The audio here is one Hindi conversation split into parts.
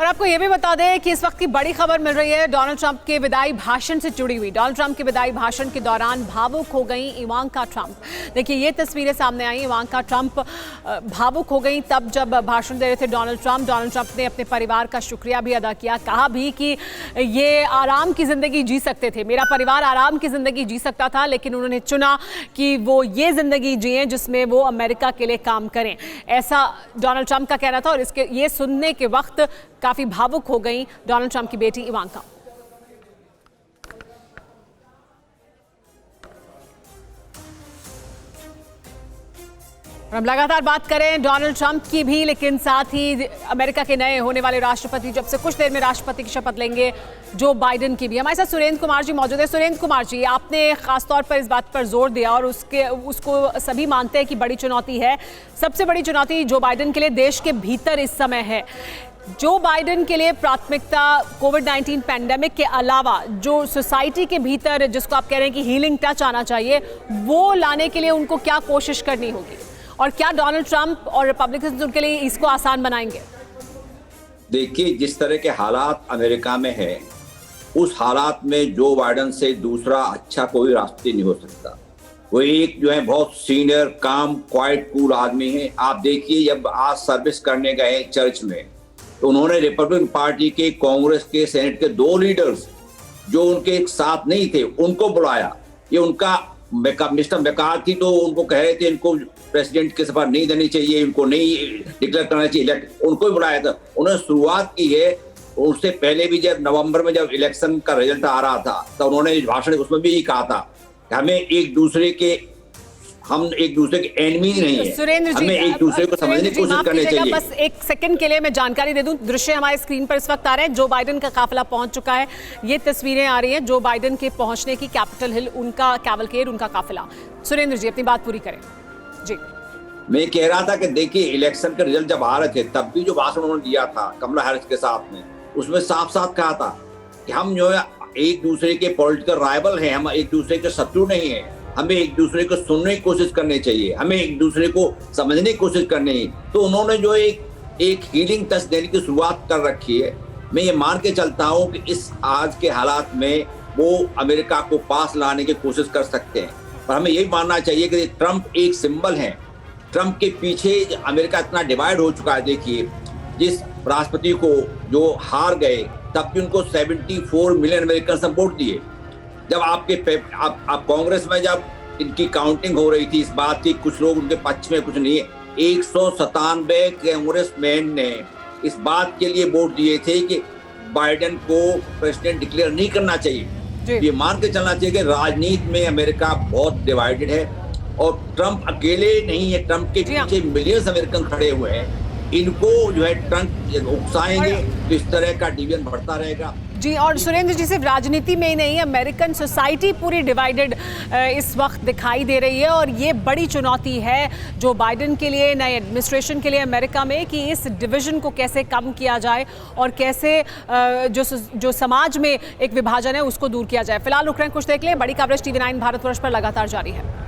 और आपको ये भी बता दें कि इस वक्त की बड़ी खबर मिल रही है डोनाल्ड ट्रंप के विदाई भाषण से जुड़ी हुई। डोनाल्ड ट्रंप के विदाई भाषण के दौरान भावुक हो गई इवांका ट्रंप। देखिए ये तस्वीरें सामने आई। इवांका ट्रंप भावुक हो गई तब जब भाषण दे रहे थे डोनाल्ड ट्रंप ने अपने परिवार का शुक्रिया भी अदा किया। कहा भी कि ये आराम की जिंदगी जी सकते थे, मेरा परिवार आराम की जिंदगी जी सकता था, लेकिन उन्होंने चुना कि वो ये जिंदगी जिए जिसमें वो अमेरिका के लिए काम करें। ऐसा डोनाल्ड ट्रंप का कहना था और इसके ये सुनने के वक्त काफी भावुक हो गई डोनाल्ड ट्रंप की बेटी इवांका। हम लगातार बात करें डोनाल्ड ट्रंप की भी, लेकिन साथ ही अमेरिका के नए होने वाले राष्ट्रपति जब से कुछ देर में राष्ट्रपति की शपथ लेंगे जो बाइडेन की भी। हमारे साथ सुरेंद्र कुमार जी मौजूद है। सुरेंद्र कुमार जी, आपने खासतौर पर इस बात पर जोर दिया और उसको सभी मानते हैं कि बड़ी चुनौती है। सबसे बड़ी चुनौती जो बाइडेन के लिए देश के भीतर इस समय है। जो बाइडेन के लिए प्राथमिकता कोविड-19 पैंडेमिक के अलावा जो सोसाइटी के भीतर जिसको आप कह रहे हैं कि हीलिंग टच आना चाहिए, वो लाने के लिए उनको क्या कोशिश करनी होगी और क्या डोनाल्ड ट्रंप और रिपब्लिकन्स उनके लिए इसको आसान बनाएंगे? देखिए, जिस तरह के हालात अमेरिका में है, उस हालात में जो बाइडेन से दूसरा अच्छा कोई रास्ते नहीं हो सकता। वो एक जो है बहुत सीनियर, काम, क्वाइट, कूल आदमी है। आप देखिए, जब आज सर्विस करने गए चर्च में तो उन्होंने रिपब्लिकन पार्टी के, कांग्रेस के, सेनेट के 2 लीडर्स जो उनके साथ नहीं थे उनको बुलाया। ये उनका मिस्टर मैकार्थी तो उनको कह रहे थे इनको प्रेसिडेंट के सफर नहीं देनी चाहिए, इनको नहीं डिक्लेयर करना चाहिए, उनको ही बुलाया था। उन्होंने शुरुआत की है। उससे पहले भी जब नवंबर में जब इलेक्शन का रिजल्ट आ रहा था तो उन्होंने भाषण उसमें भी यही कहा था कि हम एक दूसरे के एनिमी नहीं है, सुरेंद्र जी, हमें एक दूसरे को समझने की कोशिश करनी चाहिए। बस एक सेकंड के लिए मैं जानकारी दे दूं। दृश्य हमारे स्क्रीन पर इस वक्त आ रहे हैं। जो बाइडेन का काफिला पहुंच चुका है, ये तस्वीरें आ रही हैं जो बाइडेन के पहुंचने की, कैपिटल हिल उनका कैवलकेड, उनका काफिला। सुरेंद्र जी अपनी बात पूरी करें। जी, मैं कह रहा था कि देखिए, इलेक्शन के रिजल्ट जब आ रहे थे तब भी जो भाषण उन्होंने दिया था कमला हैरिस के साथ में, उसमें साफ साफ कहा था कि हम जो है एक दूसरे के पॉलिटिकल राइवल हैं, हम एक दूसरे के शत्रु नहीं हैं, हमें एक दूसरे को सुनने की कोशिश करनी चाहिए, हमें एक दूसरे को समझने की कोशिश करनी है। तो उन्होंने जो एक हीलिंग टच देने की शुरुआत कर रखी है। मैं ये मान के चलता हूँ कि इस आज के हालात में वो अमेरिका को पास लाने की कोशिश कर सकते हैं, पर हमें यही मानना चाहिए कि ट्रंप एक सिंबल है। ट्रंप के पीछे अमेरिका इतना डिवाइड हो चुका है। देखिए, जिस राष्ट्रपति को जो हार गए तब भी उनको 74 मिलियन अमेरिकन वोट दिए। जब आप कांग्रेस में जब इनकी काउंटिंग हो रही थी इस बात की, कुछ लोग उनके पक्ष में कुछ नहीं है, 197 कांग्रेसमैन ने इस बात के लिए वोट दिए थे कि बाइडेन को प्रेसिडेंट डिक्लेयर नहीं करना चाहिए। ये मान के चलना चाहिए कि राजनीति में अमेरिका बहुत डिवाइडेड है और ट्रंप अकेले नहीं है, ट्रंप के पीछे मिलियंस अमेरिकन खड़े हुए हैं। इनको जो है ट्रंप उकसाएंगे तो इस तरह का डिवीजन बढ़ता रहेगा। जी, और सुरेंद्र जी, सिर्फ राजनीति में ही नहीं, अमेरिकन सोसाइटी पूरी डिवाइडेड इस वक्त दिखाई दे रही है और ये बड़ी चुनौती है जो बाइडेन के लिए, नए एडमिनिस्ट्रेशन के लिए अमेरिका में, कि इस डिवीजन को कैसे कम किया जाए और कैसे जो समाज में एक विभाजन है उसको दूर किया जाए। फिलहाल रुक रहे हैं कुछ देर के लिए। बड़ी कवरेज टीवी 9 भारतवर्ष पर लगातार जारी है।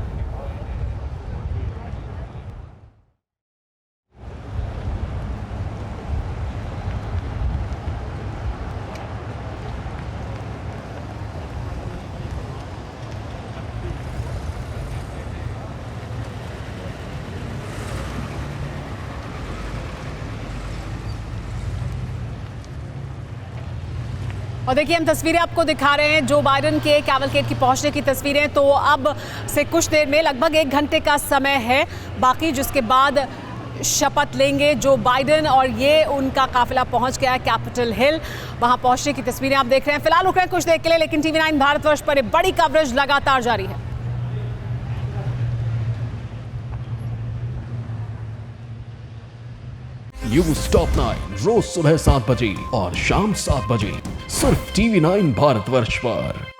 और देखिए, हम तस्वीरें आपको दिखा रहे हैं जो बाइडेन के कैवलकेड की पहुंचने की तस्वीरें। तो अब से कुछ देर में, लगभग 1 घंटे का समय है बाकी, जिसके बाद शपथ लेंगे जो बाइडेन और ये उनका काफिला पहुंच गया है कैपिटल हिल। वहां पहुंचने की तस्वीरें आप देख रहे हैं। फिलहाल रुक रहे हैं कुछ देर के लिए, लेकिन टीवी 9 भारतवर्ष पर बड़ी कवरेज लगातार जारी है। न्यूज़ टॉप 9 रोज सुबह 7 बजे और शाम 7 बजे सिर्फ टीवी 9 भारतवर्ष पर।